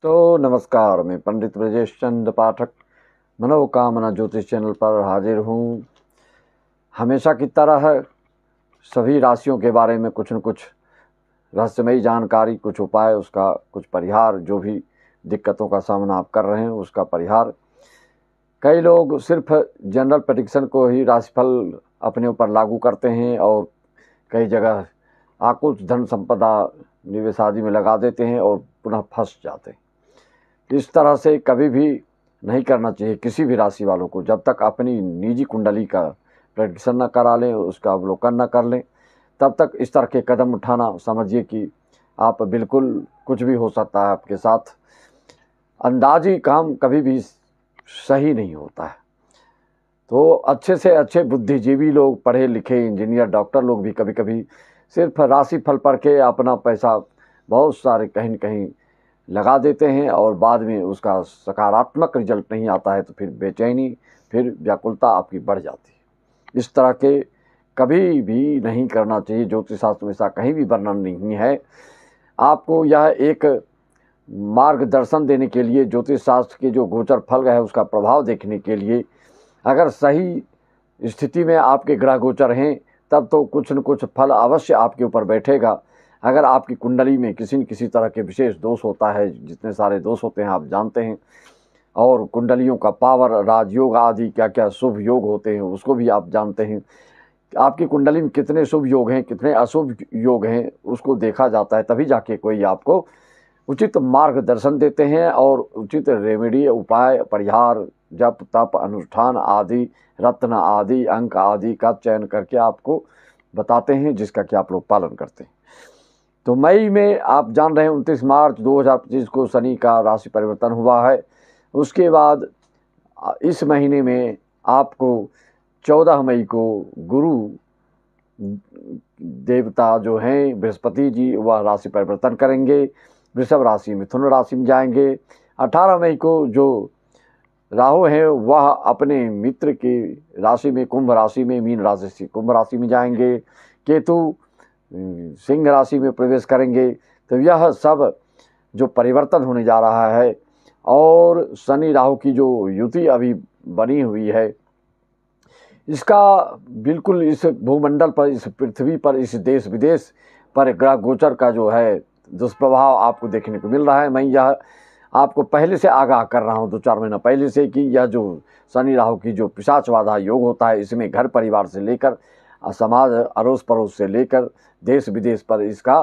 तो नमस्कार, मैं पंडित ब्रजेश चंद्र पाठक मनोकामना ज्योतिष चैनल पर हाजिर हूँ। हमेशा की तरह सभी राशियों के बारे में कुछ न कुछ रहस्यमयी जानकारी, कुछ उपाय, उसका कुछ परिहार, जो भी दिक्कतों का सामना आप कर रहे हैं उसका परिहार। कई लोग सिर्फ जनरल प्रेडिक्शन को ही राशिफल अपने ऊपर लागू करते हैं और कई जगह आकुल धन संपदा निवेश आदि में लगा देते हैं और पुनः फंस जाते हैं। इस तरह से कभी भी नहीं करना चाहिए किसी भी राशि वालों को। जब तक अपनी निजी कुंडली का प्रेडिक्शन न करा लें, उसका अवलोकन न कर लें, तब तक इस तरह के कदम उठाना समझिए कि आप बिल्कुल कुछ भी हो सकता है आपके साथ। अंदाजी काम कभी भी सही नहीं होता है। तो अच्छे से अच्छे बुद्धिजीवी लोग, पढ़े लिखे इंजीनियर, डॉक्टर लोग भी कभी कभी सिर्फ राशि फल पढ़ के अपना पैसा बहुत सारे कहीं न कहीं लगा देते हैं और बाद में उसका सकारात्मक रिजल्ट नहीं आता है, तो फिर बेचैनी, फिर व्याकुलता आपकी बढ़ जाती है। इस तरह के कभी भी नहीं करना चाहिए। ज्योतिष शास्त्र में ऐसा कहीं भी वर्णन नहीं है। आपको यह एक मार्गदर्शन देने के लिए, ज्योतिष शास्त्र के जो गोचर फल है उसका प्रभाव देखने के लिए, अगर सही स्थिति में आपके ग्रह गोचर हैं तब तो कुछ न कुछ फल अवश्य आपके ऊपर बैठेगा। अगर आपकी कुंडली में किसी न किसी तरह के विशेष दोष होता है, जितने सारे दोष होते हैं आप जानते हैं, और कुंडलियों का पावर, राजयोग आदि क्या क्या शुभ योग होते हैं उसको भी आप जानते हैं। आपकी कुंडली में कितने शुभ योग हैं, कितने अशुभ योग हैं, उसको देखा जाता है, तभी जाके कोई आपको उचित मार्गदर्शन देते हैं और उचित रेमेडी, उपाय, परिहार, जप तप, अनुष्ठान आदि, रत्न आदि, अंक आदि का चयन करके आपको बताते हैं, जिसका कि आप लोग पालन करते हैं। तो मई में आप जान रहे हैं 29 मार्च 2025 को शनि का राशि परिवर्तन हुआ है। उसके बाद इस महीने में आपको 14 मई को गुरु देवता जो हैं बृहस्पति जी, वह राशि परिवर्तन करेंगे, वृषभ राशि मिथुन राशि में जाएंगे। 18 मई को जो राहु हैं वह अपने मित्र की राशि में, कुंभ राशि में, मीन राशि से कुंभ राशि में जाएंगे। केतु सिंह राशि में प्रवेश करेंगे। तो यह सब जो परिवर्तन होने जा रहा है और शनि राहु की जो युति अभी बनी हुई है, इसका बिल्कुल इस भूमंडल पर, इस पृथ्वी पर, इस देश विदेश पर ग्रह गोचर का जो है दुष्प्रभाव आपको देखने को मिल रहा है। मैं यह आपको पहले से आगाह कर रहा हूँ 2-4 महीना पहले से कि यह जो शनि राहु की जो पिशाचबाधा योग होता है, इसमें घर परिवार से लेकर समाज, अड़ोस पड़ोस से लेकर देश विदेश पर इसका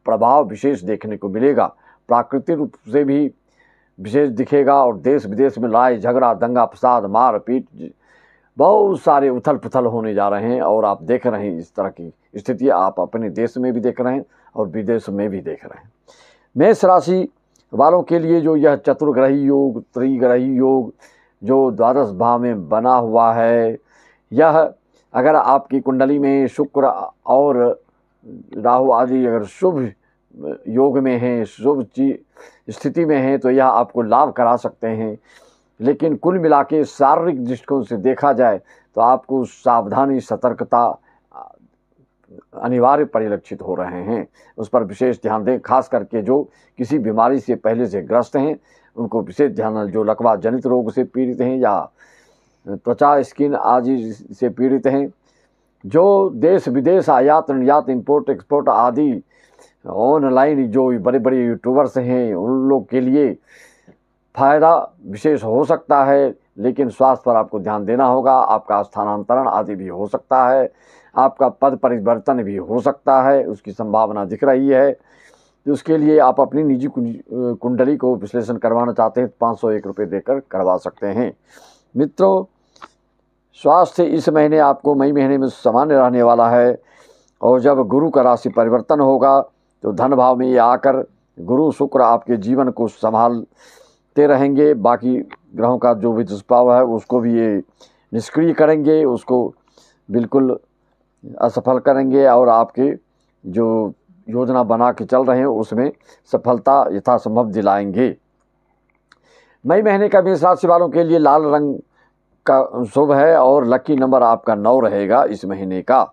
प्रभाव विशेष देखने को मिलेगा। प्राकृतिक रूप से भी विशेष दिखेगा और देश विदेश में लड़ाई झगड़ा, दंगा फसाद, मार पीट, बहुत सारे उथल पुथल होने जा रहे हैं और आप देख रहे हैं इस तरह की स्थिति आप अपने देश में भी देख रहे हैं और विदेश में भी देख रहे हैं। मेष राशि वालों के लिए जो यह चतुर्ग्रही योग, त्रिग्रही योग जो द्वादश भाव में बना हुआ है, यह अगर आपकी कुंडली में शुक्र और राहु आदि अगर शुभ योग में हैं, शुभ स्थिति में हैं, तो यह आपको लाभ करा सकते हैं। लेकिन कुल मिला के शारीरिक दृष्टिकोण से देखा जाए तो आपको सावधानी, सतर्कता अनिवार्य परिलक्षित हो रहे हैं। उस पर विशेष ध्यान दें। खास करके जो किसी बीमारी से पहले से ग्रस्त हैं उनको विशेष ध्यान, जो लकवा जनित रोग से पीड़ित हैं या त्वचा, स्किन आदि से पीड़ित हैं, जो देश विदेश आयात निर्यात, इंपोर्ट एक्सपोर्ट आदि ऑनलाइन जो बड़े बड़े यूट्यूबर्स हैं, उन लोग के लिए फ़ायदा विशेष हो सकता है। लेकिन स्वास्थ्य पर आपको ध्यान देना होगा। आपका स्थानांतरण आदि भी हो सकता है, आपका पद परिवर्तन भी हो सकता है, उसकी संभावना दिख रही है। तो उसके लिए आप अपनी निजी कुंडली को विश्लेषण करवाना चाहते हैं तो 501 रुपये देकर करवा सकते हैं। मित्रों, स्वास्थ्य इस महीने आपको मई महीने में सामान्य रहने वाला है और जब गुरु का राशि परिवर्तन होगा तो धन भाव में ये आकर गुरु शुक्र आपके जीवन को संभालते रहेंगे। बाकी ग्रहों का जो भी दुष्प्रभाव है उसको भी ये निष्क्रिय करेंगे, उसको बिल्कुल असफल करेंगे और आपके जो योजना बना के चल रहे हैं उसमें सफलता यथासंभव दिलाएंगे। मई महीने का मेष राशि वालों के लिए लाल रंग का शुभ है और लकी नंबर आपका 9 रहेगा इस महीने का।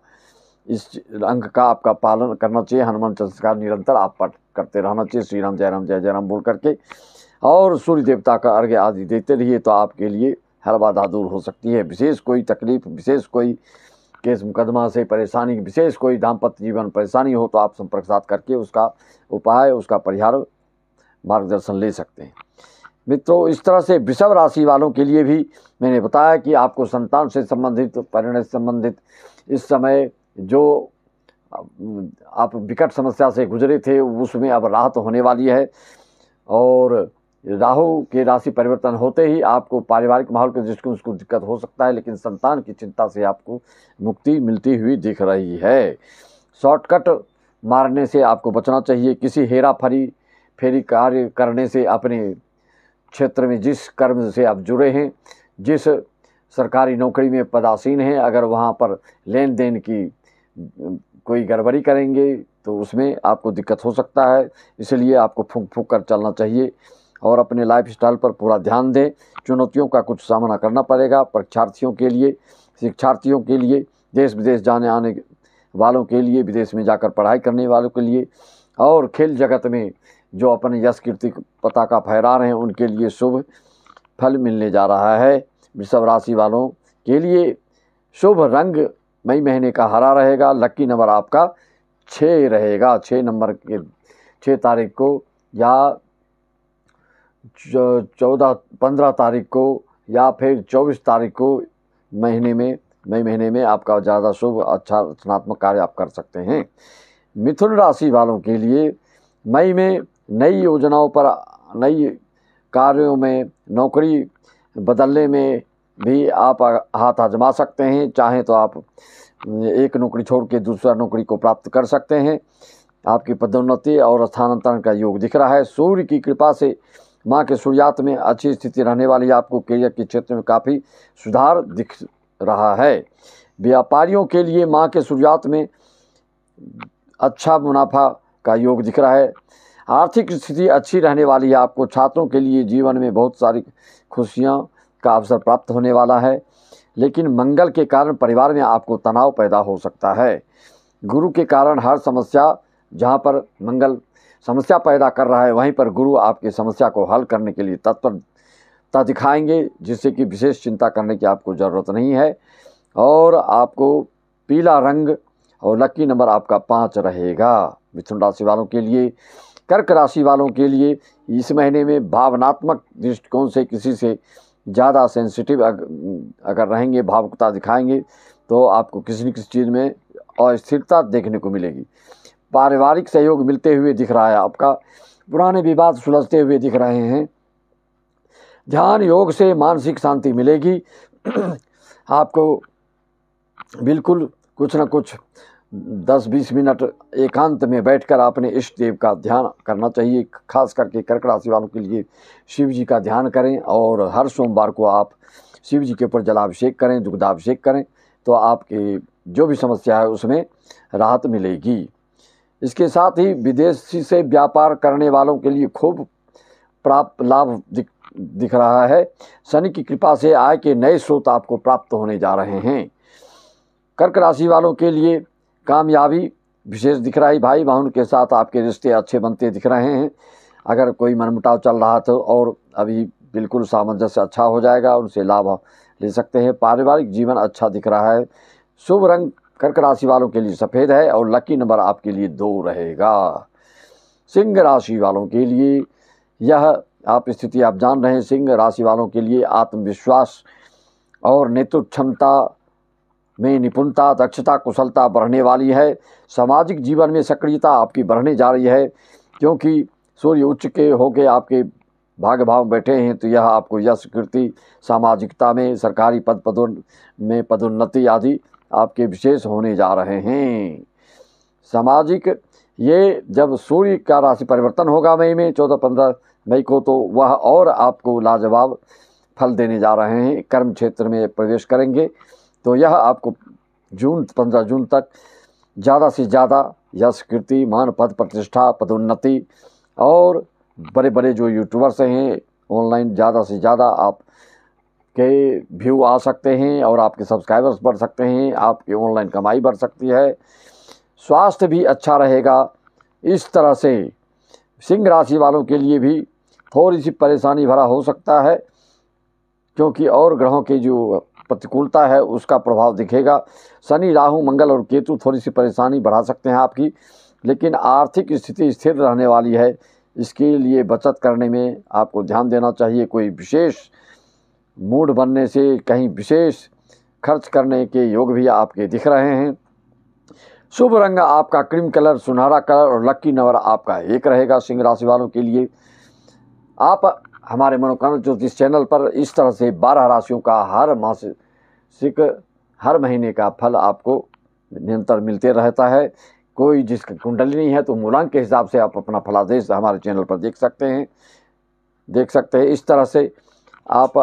इस अंक का आपका पालन करना चाहिए। हनुमान चालीसा का निरंतर आप पाठ करते रहना चाहिए। श्री राम जय राम जय जय राम बोल करके और सूर्य देवता का अर्घ्य आदि देते रहिए तो आपके लिए हर बाधा दूर हो सकती है। विशेष कोई तकलीफ, विशेष कोई केस मुकदमा से परेशानी, विशेष कोई दाम्पत्य जीवन परेशानी हो तो आप संपर्क साध करके उसका उपाय, उसका परिहार मार्गदर्शन ले सकते हैं। मित्रों, इस तरह से वृषभ राशि वालों के लिए भी मैंने बताया कि आपको संतान से संबंधित, परिणय से संबंधित इस समय जो आप विकट समस्या से गुजरे थे उसमें अब राहत होने वाली है। और राहु के राशि परिवर्तन होते ही आपको पारिवारिक माहौल के दृष्टिकोण से दिक्कत हो सकता है, लेकिन संतान की चिंता से आपको मुक्ति मिलती हुई दिख रही है। शॉर्टकट मारने से आपको बचना चाहिए। किसी हेरा फेरी कार्य करने से, अपने क्षेत्र में जिस कर्म से आप जुड़े हैं, जिस सरकारी नौकरी में पदासीन हैं, अगर वहाँ पर लेन देन की कोई गड़बड़ी करेंगे तो उसमें आपको दिक्कत हो सकता है। इसलिए आपको फूंक फूंक कर चलना चाहिए और अपने लाइफस्टाइल पर पूरा ध्यान दें। चुनौतियों का कुछ सामना करना पड़ेगा परीक्षार्थियों के लिए, शिक्षार्थियों के लिए, देश विदेश जाने आने वालों के लिए, विदेश में जाकर पढ़ाई करने वालों के लिए, और खेल जगत में जो अपने यश कीर्ति पताका फहरा रहे हैं उनके लिए शुभ फल मिलने जा रहा है। वृषभ राशि वालों के लिए शुभ रंग मई महीने का हरा रहेगा। लकी नंबर आपका 6 रहेगा। 6 नंबर के 6 तारीख को या 15 तारीख को या फिर 24 तारीख को मई महीने में आपका ज़्यादा शुभ अच्छा रचनात्मक कार्य आप कर सकते हैं। मिथुन राशि वालों के लिए मई में नई योजनाओं पर, नई कार्यों में, नौकरी बदलने में भी आप हाथ आजमा सकते हैं। चाहें तो आप एक नौकरी छोड़ के दूसरा नौकरी को प्राप्त कर सकते हैं। आपकी पदोन्नति और स्थानांतरण का योग दिख रहा है। सूर्य की कृपा से माँ के सूर्यास्त में अच्छी स्थिति रहने वाली है। आपको करियर के क्षेत्र में काफ़ी सुधार दिख रहा है। व्यापारियों के लिए माँ के सूर्यास्त में अच्छा मुनाफा का योग दिख रहा है। आर्थिक स्थिति अच्छी रहने वाली है। आपको छात्रों के लिए जीवन में बहुत सारी खुशियाँ का अवसर प्राप्त होने वाला है, लेकिन मंगल के कारण परिवार में आपको तनाव पैदा हो सकता है। गुरु के कारण हर समस्या, जहाँ पर मंगल समस्या पैदा कर रहा है वहीं पर गुरु आपकी समस्या को हल करने के लिए तत्परता दिखाएंगे, जिससे कि विशेष चिंता करने की आपको ज़रूरत नहीं है। और आपको पीला रंग और लकी नंबर आपका 5 रहेगा। मिथुन राशि वालों के लिए, कर्क राशि वालों के लिए इस महीने में भावनात्मक दृष्टिकोण से किसी से ज़्यादा सेंसिटिव अगर रहेंगे, भावुकता दिखाएंगे तो आपको किसी न किसी चीज़ में अस्थिरता देखने को मिलेगी। पारिवारिक सहयोग मिलते हुए दिख रहा है। आपका पुराने विवाद सुलझते हुए दिख रहे हैं। ध्यान योग से मानसिक शांति मिलेगी। आपको बिल्कुल कुछ न कुछ 10-20 मिनट एकांत में बैठकर अपने इष्ट देव का ध्यान करना चाहिए। खास करके कर्क राशि वालों के लिए शिव जी का ध्यान करें और हर सोमवार को आप शिव जी के ऊपर जलाभिषेक करें, दुग्धाभिषेक करें तो आपकी जो भी समस्या है उसमें राहत मिलेगी। इसके साथ ही विदेशी से व्यापार करने वालों के लिए खूब प्राप्त लाभ दिख रहा है। शनि की कृपा से आय के नए स्रोत आपको प्राप्त होने जा रहे हैं। कर्क राशि वालों के लिए कामयाबी विशेष दिख रहा है। भाई बहन के साथ आपके रिश्ते अच्छे बनते दिख रहे हैं। अगर कोई मनमुटाव चल रहा था और अभी बिल्कुल सामंजस्य अच्छा हो जाएगा, उनसे लाभ ले सकते हैं। पारिवारिक जीवन अच्छा दिख रहा है। शुभ रंग कर्क राशि वालों के लिए सफ़ेद है और लकी नंबर आपके लिए 2 रहेगा। सिंह राशि वालों के लिए यह आप स्थिति आप जान रहे हैं। सिंह राशि वालों के लिए आत्मविश्वास और नेतृत्व क्षमता में निपुणता, दक्षता, कुशलता बढ़ने वाली है। सामाजिक जीवन में सक्रियता आपकी बढ़ने जा रही है, क्योंकि सूर्य उच्च के होके आपके भाग्य भाव बैठे हैं तो यह आपको यश, कीर्ति, सामाजिकता में, सरकारी पदोन्नति आदि आपके विशेष होने जा रहे हैं। सामाजिक ये जब सूर्य का राशि परिवर्तन होगा मई में 14-15 मई को, तो वह और आपको लाजवाब फल देने जा रहे हैं। कर्म क्षेत्र में प्रवेश करेंगे तो यह आपको 15 जून तक ज़्यादा से ज़्यादा यश, कीर्ति, मान, पद प्रतिष्ठा, पदोन्नति और बड़े बड़े जो यूट्यूबर्स हैं ऑनलाइन ज़्यादा से ज़्यादा आपके व्यू आ सकते हैं और आपके सब्सक्राइबर्स बढ़ सकते हैं। आपकी ऑनलाइन कमाई बढ़ सकती है। स्वास्थ्य भी अच्छा रहेगा। इस तरह से सिंह राशि वालों के लिए भी थोड़ी सी परेशानी भरा हो सकता है, क्योंकि और ग्रहों की जो प्रतिकूलता है उसका प्रभाव दिखेगा। शनि, राहु, मंगल और केतु थोड़ी सी परेशानी बढ़ा सकते हैं आपकी, लेकिन आर्थिक स्थिति स्थिर रहने वाली है। इसके लिए बचत करने में आपको ध्यान देना चाहिए। कोई विशेष मूड बनने से कहीं विशेष खर्च करने के योग भी आपके दिख रहे हैं। शुभ रंग आपका क्रीम कलर, सुनहरा कलर और लकी नंबर आपका 1 रहेगा। सिंह राशि वालों के लिए आप हमारे मनोकामना ज्योतिष चैनल पर इस तरह से 12 राशियों का हर महीने का फल आपको निरंतर मिलते रहता है। कोई जिसकी कुंडली नहीं है तो मूलांक के हिसाब से आप अपना फलादेश हमारे चैनल पर देख सकते हैं। इस तरह से आप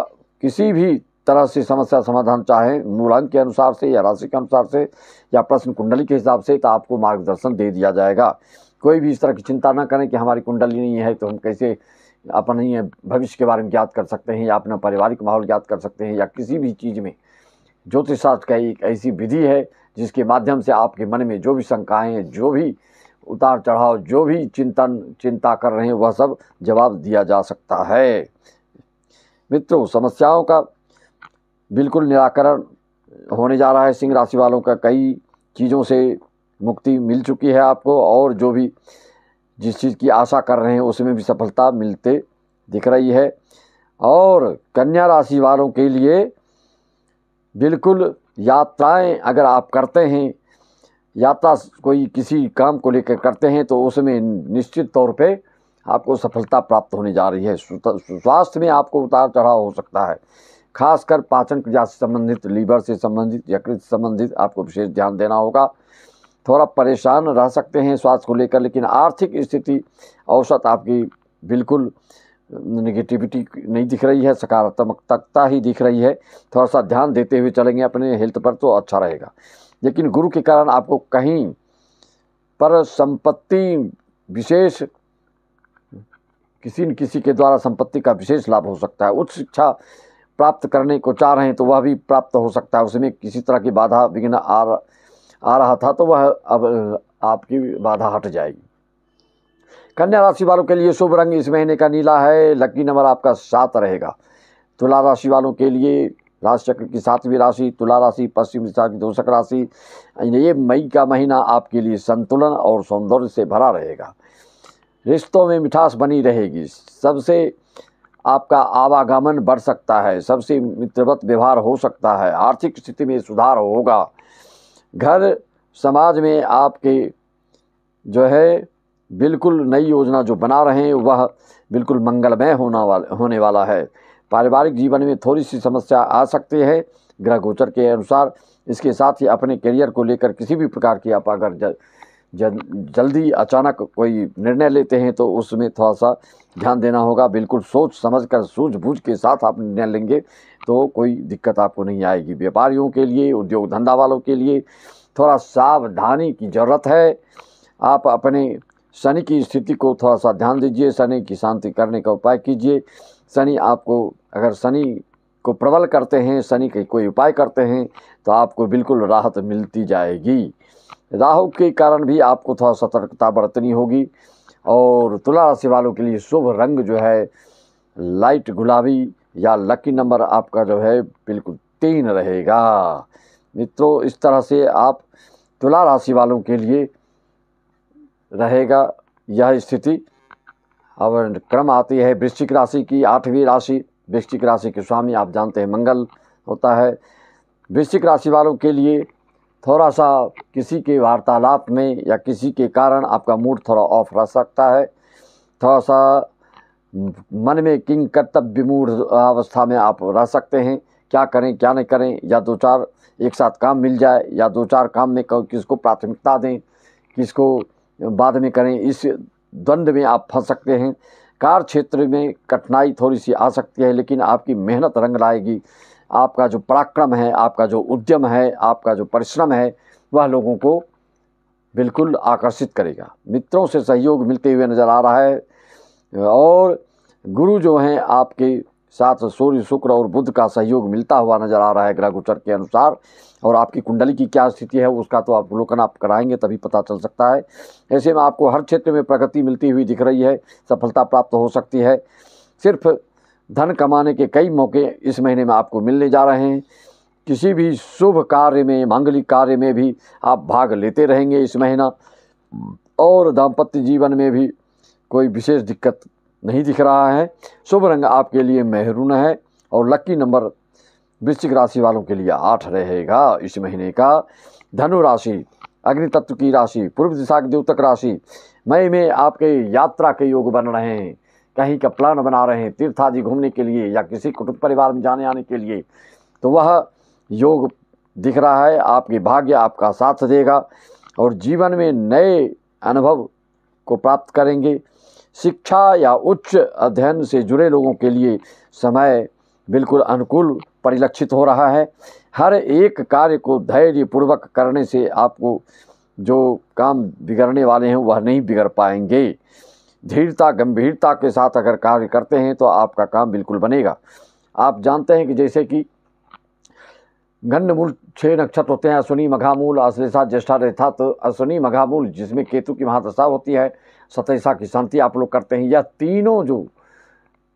किसी भी तरह से समस्या समाधान चाहें मूलांक के अनुसार से या राशि के अनुसार से या प्रश्न कुंडली के हिसाब से, तो आपको मार्गदर्शन दे दिया जाएगा। कोई भी इस तरह की चिंता ना करें कि हमारी कुंडली नहीं है तो हम कैसे अपने भविष्य के बारे में ज्ञात कर सकते हैं या अपना पारिवारिक माहौल ज्ञात कर सकते हैं, या किसी भी चीज़ में ज्योतिष शास्त्र का एक ऐसी विधि है जिसके माध्यम से आपके मन में जो भी शंकाएं, जो भी उतार चढ़ाव, जो भी चिंता कर रहे हैं, वह सब जवाब दिया जा सकता है। मित्रों, समस्याओं का बिल्कुल निराकरण होने जा रहा है। सिंह राशि वालों का कई चीज़ों से मुक्ति मिल चुकी है आपको, और जो भी जिस चीज़ की आशा कर रहे हैं उसमें भी सफलता मिलते दिख रही है। और कन्या राशि वालों के लिए बिल्कुल यात्राएं अगर आप करते हैं, यात्रा कोई किसी काम को लेकर करते हैं, तो उसमें निश्चित तौर पे आपको सफलता प्राप्त होने जा रही है। स्वास्थ्य में आपको उतार चढ़ाव हो सकता है, खासकर पाचन क्रिया से संबंधित, लीवर से संबंधित, यकृत से संबंधित आपको विशेष ध्यान देना होगा। थोड़ा परेशान रह सकते हैं स्वास्थ्य को लेकर, लेकिन आर्थिक स्थिति औसत आपकी बिल्कुल नेगेटिविटी नहीं दिख रही है, सकारात्मकता ही दिख रही है। थोड़ा सा ध्यान देते हुए चलेंगे अपने हेल्थ पर तो अच्छा रहेगा। लेकिन गुरु के कारण आपको कहीं पर संपत्ति विशेष, किसी न किसी के द्वारा संपत्ति का विशेष लाभ हो सकता है। उच्च शिक्षा प्राप्त करने को चाह रहे हैं तो वह भी प्राप्त हो सकता है। उसमें किसी तरह की बाधा विघ्न आ रहा था तो वह अब आपकी बाधा हट जाएगी। कन्या राशि वालों के लिए शुभ रंग इस महीने का नीला है। लकी नंबर आपका 7 रहेगा। तुला राशि वालों के लिए राशि चक्र की 7वीं राशि तुला राशि, पश्चिम दिशा की दोषक राशि। ये मई का महीना आपके लिए संतुलन और सौंदर्य से भरा रहेगा। रिश्तों में मिठास बनी रहेगी। सबसे आपका आवागमन बढ़ सकता है, सबसे मित्रवत व्यवहार हो सकता है। आर्थिक स्थिति में सुधार होगा। घर समाज में आपके जो है बिल्कुल नई योजना जो बना रहे हैं वह बिल्कुल मंगलमय होने वाला है। पारिवारिक जीवन में थोड़ी सी समस्या आ सकती है ग्रह गोचर के अनुसार। इसके साथ ही अपने करियर को लेकर किसी भी प्रकार की आप अगर जल्दी अचानक कोई निर्णय लेते हैं तो उसमें थोड़ा सा ध्यान देना होगा। बिल्कुल सोच समझकर सूझबूझ के साथ आप निर्णय लेंगे तो कोई दिक्कत आपको नहीं आएगी। व्यापारियों के लिए, उद्योग धंधा वालों के लिए थोड़ा सावधानी की ज़रूरत है। आप अपने शनि की स्थिति को थोड़ा सा ध्यान दीजिए, शनि की शांति करने का उपाय कीजिए। शनि आपको, अगर शनि को प्रबल करते हैं, शनि के कोई उपाय करते हैं तो आपको बिल्कुल राहत मिलती जाएगी। राहु के कारण भी आपको थोड़ा सतर्कता बरतनी होगी। और तुला राशि वालों के लिए शुभ रंग जो है लाइट गुलाबी या लकी नंबर आपका जो है बिल्कुल 3 रहेगा। मित्रों, इस तरह से आप तुला राशि वालों के लिए रहेगा यह स्थिति। अब क्रम आती है वृश्चिक राशि की 8वीं राशि। वृश्चिक राशि के स्वामी आप जानते हैं मंगल होता है। वृश्चिक राशि वालों के लिए थोड़ा सा किसी के वार्तालाप में या किसी के कारण आपका मूड थोड़ा ऑफ रह सकता है। थोड़ा सा मन में किंग कर्तव्य मूड अवस्था में आप रह सकते हैं, क्या करें क्या नहीं करें, या 2-4 एक साथ काम मिल जाए या 2-4 काम में किसको प्राथमिकता दें, किसको बाद में करें, इस द्वंद्व में आप फंस सकते हैं। कार्य क्षेत्र में कठिनाई थोड़ी सी आ सकती है, लेकिन आपकी मेहनत रंग लाएगी। आपका जो पराक्रम है, आपका जो उद्यम है, आपका जो परिश्रम है, वह लोगों को बिल्कुल आकर्षित करेगा। मित्रों से सहयोग मिलते हुए नज़र आ रहा है। और गुरु जो हैं आपके साथ सूर्य, शुक्र और बुध का सहयोग मिलता हुआ नज़र आ रहा है ग्रह गोचर के अनुसार। और आपकी कुंडली की क्या स्थिति है उसका तो अवलोकन आप कराएंगे तभी पता चल सकता है। ऐसे में आपको हर क्षेत्र में प्रगति मिलती हुई दिख रही है, सफलता प्राप्त हो सकती है। सिर्फ धन कमाने के कई मौके इस महीने में आपको मिलने जा रहे हैं। किसी भी शुभ कार्य में, मांगलिक कार्य में भी आप भाग लेते रहेंगे इस महीना, और दाम्पत्य जीवन में भी कोई विशेष दिक्कत नहीं दिख रहा है। शुभ रंग आपके लिए मेहरून है और लकी नंबर वृश्चिक राशि वालों के लिए 8 रहेगा इस महीने का। धनु राशि, अग्नि तत्व की राशि, पूर्व दिशा के द्योतक राशि, मई में आपके यात्रा के योग बन रहे हैं, कहीं का प्लान बना रहे हैं तीर्थ आदि घूमने के लिए या किसी कुटुंब परिवार में जाने आने के लिए, तो वह योग दिख रहा है। आपके भाग्य आपका साथ देगा और जीवन में नए अनुभव को प्राप्त करेंगे। शिक्षा या उच्च अध्ययन से जुड़े लोगों के लिए समय बिल्कुल अनुकूल परिलक्षित हो रहा है। हर एक कार्य को धैर्यपूर्वक करने से आपको जो काम बिगड़ने वाले हैं वह नहीं बिगड़ पाएंगे। धीरता गंभीरता के साथ अगर कार्य करते हैं तो आपका काम बिल्कुल बनेगा। आप जानते हैं कि जैसे कि गंडमूल 6 नक्षत्र होते हैं, अश्विनी मघामूल आश्लेषा ज्येष्ठा रेखा। तो अश्विनी मघामूल जिसमें केतु की महादशा होती है, सतैसा की शांति आप लोग करते हैं। यह तीनों जो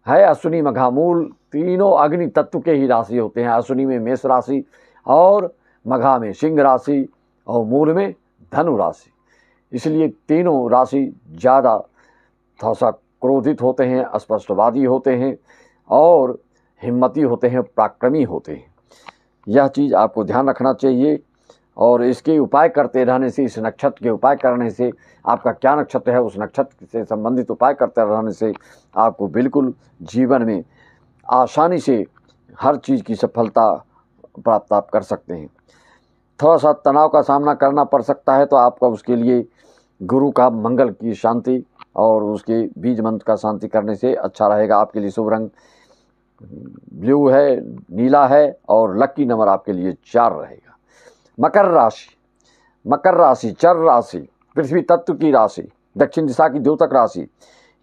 है अश्विनी मघामूल तीनों अग्नि तत्व के ही राशि होते हैं। अश्विनी में मेष राशि और मघा में सिंह राशि और मूल में धनु राशि। इसलिए तीनों राशि ज़्यादा थोड़ा सा क्रोधित होते हैं, अस्पष्टवादी होते हैं और हिम्मती होते हैं, पराक्रमी होते हैं। यह चीज़ आपको ध्यान रखना चाहिए। और इसके उपाय करते रहने से, इस नक्षत्र के उपाय करने से, आपका क्या नक्षत्र है उस नक्षत्र से संबंधित उपाय करते रहने से आपको बिल्कुल जीवन में आसानी से हर चीज़ की सफलता प्राप्त आप कर सकते हैं। थोड़ा सा तनाव का सामना करना पड़ सकता है तो आपका उसके लिए गुरु का मंगल की शांति और उसके बीज मंत्र का शांति करने से अच्छा रहेगा। आपके लिए शुभ रंग ब्लू है, नीला है और लकी नंबर आपके लिए 4 रहेगा। मकर राशि, मकर राशि चर राशि, पृथ्वी तत्व की राशि, दक्षिण दिशा की द्योतक राशि।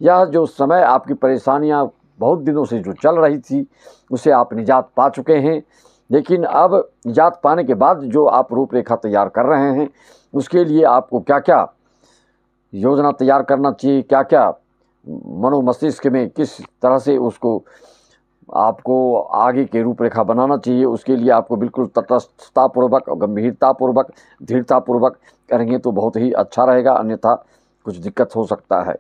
यह जो समय आपकी परेशानियां बहुत दिनों से जो चल रही थी उसे आप निजात पा चुके हैं, लेकिन अब निजात पाने के बाद जो आप रूपरेखा तैयार कर रहे हैं उसके लिए आपको क्या क्या योजना तैयार करना चाहिए, क्या क्या मनो मस्तिष्क में किस तरह से उसको आपको आगे के रूपरेखा बनाना चाहिए, उसके लिए आपको बिल्कुल तटस्थतापूर्वक, गंभीरतापूर्वक, धीरतापूर्वक करेंगे तो बहुत ही अच्छा रहेगा, अन्यथा कुछ दिक्कत हो सकता है।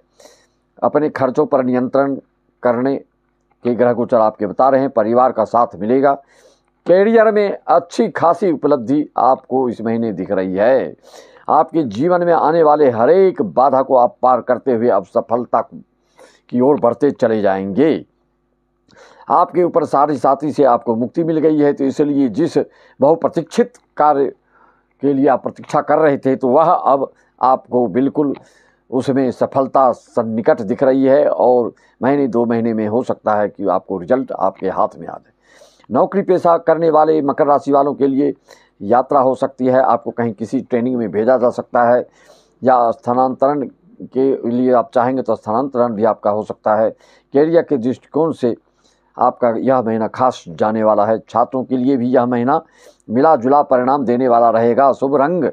अपने खर्चों पर नियंत्रण करने के ग्रह गोचर आपके बता रहे हैं। परिवार का साथ मिलेगा। कैरियर में अच्छी खासी उपलब्धि आपको इस महीने दिख रही है। आपके जीवन में आने वाले हर एक बाधा को आप पार करते हुए अब सफलता की ओर बढ़ते चले जाएंगे। आपके ऊपर सारी साथी से आपको मुक्ति मिल गई है, तो इसलिए जिस बहुप्रतीक्षित कार्य के लिए आप प्रतीक्षा कर रहे थे तो वह अब आपको बिल्कुल उसमें सफलता सन्निकट दिख रही है और महीने 2 महीने में हो सकता है कि आपको रिजल्ट आपके हाथ में आ जाए। नौकरी पेशा करने वाले मकर राशि वालों के लिए यात्रा हो सकती है। आपको कहीं किसी ट्रेनिंग में भेजा जा सकता है या स्थानांतरण के लिए आप चाहेंगे तो स्थानांतरण भी आपका हो सकता है। कैरियर के दृष्टिकोण से आपका यह महीना खास जाने वाला है। छात्रों के लिए भी यह महीना मिला जुला परिणाम देने वाला रहेगा। शुभ रंग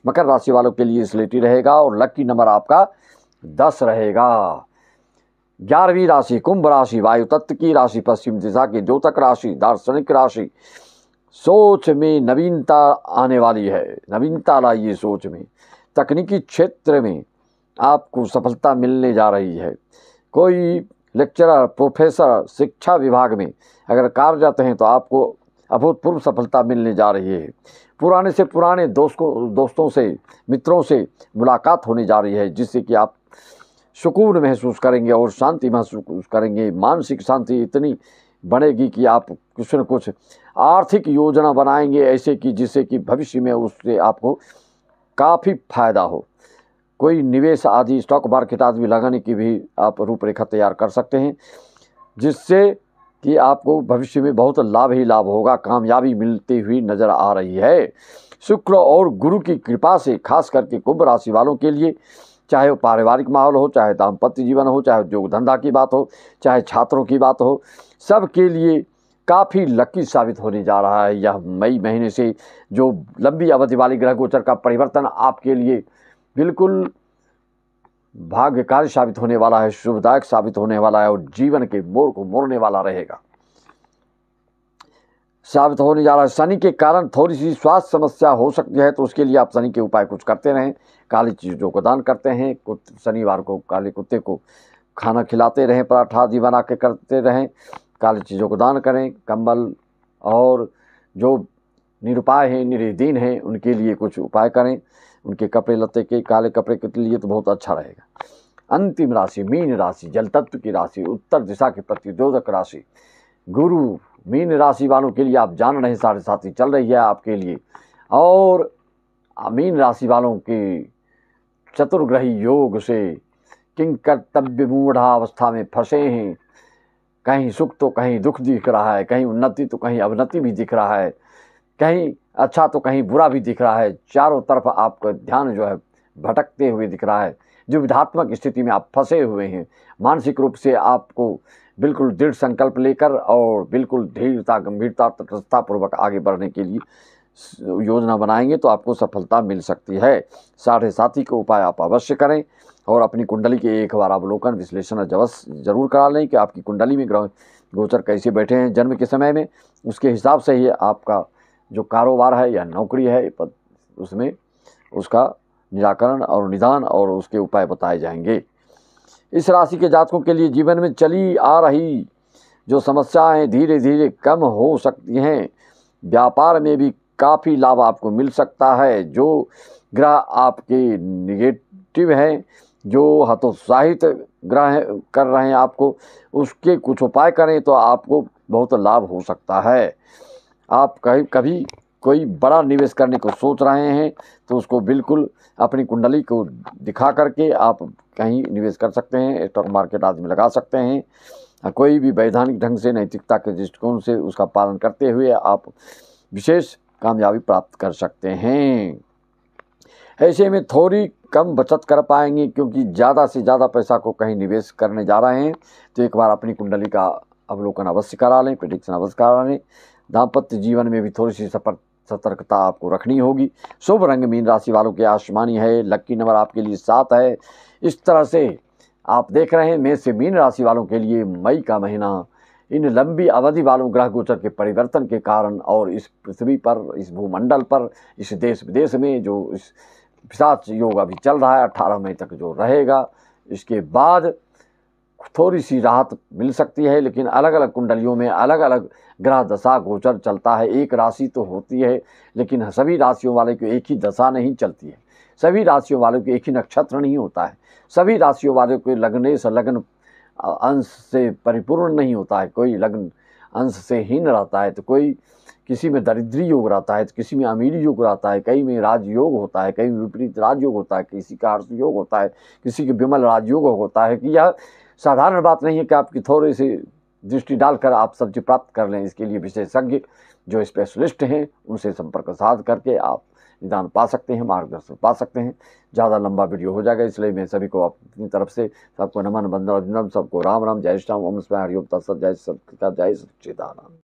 मकर राशि वालों के लिए स्लेटी रहेगा और लकी नंबर आपका 10 रहेगा। 11वीं राशि कुंभ राशि, वायु तत्व की राशि, पश्चिम दिशा की द्योतक राशि, दार्शनिक राशि। सोच में नवीनता आने वाली है, नवीनता लाइए सोच में। तकनीकी क्षेत्र में आपको सफलता मिलने जा रही है। कोई लेक्चरर, प्रोफेसर, शिक्षा विभाग में अगर कार्यरत हैं तो आपको अभूतपूर्व सफलता मिलने जा रही है। पुराने से पुराने दोस्तों से, मित्रों से मुलाकात होने जा रही है, जिससे कि आप सुकून महसूस करेंगे और शांति महसूस करेंगे। मानसिक शांति इतनी बढ़ेगी कि आप कुछ न कुछ आर्थिक योजना बनाएंगे ऐसे कि जिससे कि भविष्य में उससे आपको काफ़ी फायदा हो। कोई निवेश आदि, स्टॉक मार्केट आदि लगाने की भी आप रूपरेखा तैयार कर सकते हैं, जिससे कि आपको भविष्य में बहुत लाभ ही लाभ होगा। कामयाबी मिलती हुई नज़र आ रही है। शुक्र और गुरु की कृपा से खास करके कुंभ राशि वालों के लिए, चाहे वो पारिवारिक माहौल हो, चाहे दाम्पत्य जीवन हो, चाहे उद्योग धंधा की बात हो, चाहे छात्रों की बात हो, सब के लिए काफ़ी लकी साबित होने जा रहा है। यह मई महीने से जो लंबी अवधि वाली ग्रह गोचर का परिवर्तन आपके लिए बिल्कुल भाग्यकारी साबित होने वाला है, शुभदायक साबित होने वाला है और जीवन के मोड़ को मोड़ने वाला रहेगा, साबित होने जा रहा है। शनि के कारण थोड़ी सी स्वास्थ्य समस्या हो सकती है, तो उसके लिए आप शनि के उपाय कुछ करते रहें। काली चीज़ों को दान करते हैं, शनिवार को काले कुत्ते को खाना खिलाते रहें, पराठा आदि बना के करते रहें, काली चीज़ों को दान करें। कंबल और जो निरुपाय हैं, निरीदीन हैं, उनके लिए कुछ उपाय करें। उनके कपड़े लत्ते के काले कपड़े के लिए तो बहुत अच्छा रहेगा। अंतिम राशि मीन राशि, जल तत्व की राशि, उत्तर दिशा के प्रतिरोधक राशि गुरु। मीन राशि वालों के लिए आप जान रहे हैं साढ़े साथी चल रही है आपके लिए, और मीन राशि वालों के चतुर्ग्रही योग से किंग कर्तव्य मूढ़ावस्था में फंसे हैं। कहीं सुख तो कहीं दुख दिख रहा है, कहीं उन्नति तो कहीं अवनति भी दिख रहा है, कहीं अच्छा तो कहीं बुरा भी दिख रहा है। चारों तरफ आपका ध्यान जो है भटकते हुए दिख रहा है। जो विधात्मक स्थिति में आप फंसे हुए हैं, मानसिक रूप से आपको बिल्कुल दृढ़ संकल्प लेकर और बिल्कुल धीरता गंभीरता तटस्थतापूर्वक आगे बढ़ने के लिए योजना बनाएंगे तो आपको सफलता मिल सकती है। साढ़े साथी को उपाय आप अवश्य करें और अपनी कुंडली के एक बार अवलोकन विश्लेषण जरूर करा लें कि आपकी कुंडली में ग्रह गोचर कैसे बैठे हैं जन्म के समय में। उसके हिसाब से ही आपका जो कारोबार है या नौकरी है उसमें उसका निराकरण और निदान और उसके उपाय बताए जाएंगे। इस राशि के जातकों के लिए जीवन में चली आ रही जो समस्याएं धीरे धीरे कम हो सकती हैं। व्यापार में भी काफ़ी लाभ आपको मिल सकता है। जो ग्रह आपके निगेटिव हैं, जो हतोत्साहित ग्रह कर रहे हैं आपको, उसके कुछ उपाय करें तो आपको बहुत लाभ हो सकता है। आप कभी कोई बड़ा निवेश करने को सोच रहे हैं तो उसको बिल्कुल अपनी कुंडली को दिखा करके आप कहीं निवेश कर सकते हैं, स्टॉक मार्केट आदि में लगा सकते हैं। कोई भी वैधानिक ढंग से नैतिकता के दृष्टिकोण से उसका पालन करते हुए आप विशेष कामयाबी प्राप्त कर सकते हैं। ऐसे में थोड़ी कम बचत कर पाएंगे क्योंकि ज़्यादा से ज़्यादा पैसा को कहीं निवेश करने जा रहे हैं, तो एक बार अपनी कुंडली का अवलोकन अवश्य करा लें, प्रेडिक्शन अवश्य करा लें। दाम्पत्य जीवन में भी थोड़ी सी सतर्कता आपको रखनी होगी। शुभ रंग मीन राशि वालों के आसमानी है, लक्की नंबर आपके लिए 7 है। इस तरह से आप देख रहे हैं मेष से मीन राशि वालों के लिए मई का महीना इन लंबी अवधि वालों ग्रह गोचर के परिवर्तन के कारण और इस पृथ्वी पर, इस भूमंडल पर, इस देश विदेश में जो इस पिशाच योग अभी चल रहा है 18 मई तक जो रहेगा, इसके बाद थोड़ी सी राहत मिल सकती है। लेकिन अलग अलग कुंडलियों में अलग अलग ग्रह दशा गोचर चलता है। एक राशि तो होती है लेकिन सभी राशियों वाले को एक ही दशा नहीं चलती है, सभी राशियों वालों को एक ही नक्षत्र नहीं होता है, सभी राशियों वालों को लगने से लग्न अंश से परिपूर्ण नहीं होता है। कोई लग्न अंश से हीन रहता है, तो कोई किसी में दरिद्री योग रहता है, तो किसी में अमीरी योग रहता है, कई में राजयोग होता है, कई में विपरीत राजयोग होता है, किसी का हर्ष योग होता है, किसी के विमल राजयोग होता है। कि यह साधारण बात नहीं है कि आपकी थोड़ी सी दृष्टि डालकर आप सब्जी प्राप्त कर लें। इसके लिए विशेषज्ञ जो स्पेशलिस्ट हैं उनसे संपर्क साध करके आप निदान पा सकते हैं, मार्गदर्शन पा सकते हैं। ज़्यादा लंबा वीडियो हो जाएगा, इसलिए मैं सभी को अपनी तरफ से सबको नमन, वंदन, अभिनंदन, सबको राम राम, जय श्री राम, ओम स्मय हरिओम तत्सत, जय सच्चिदानंद।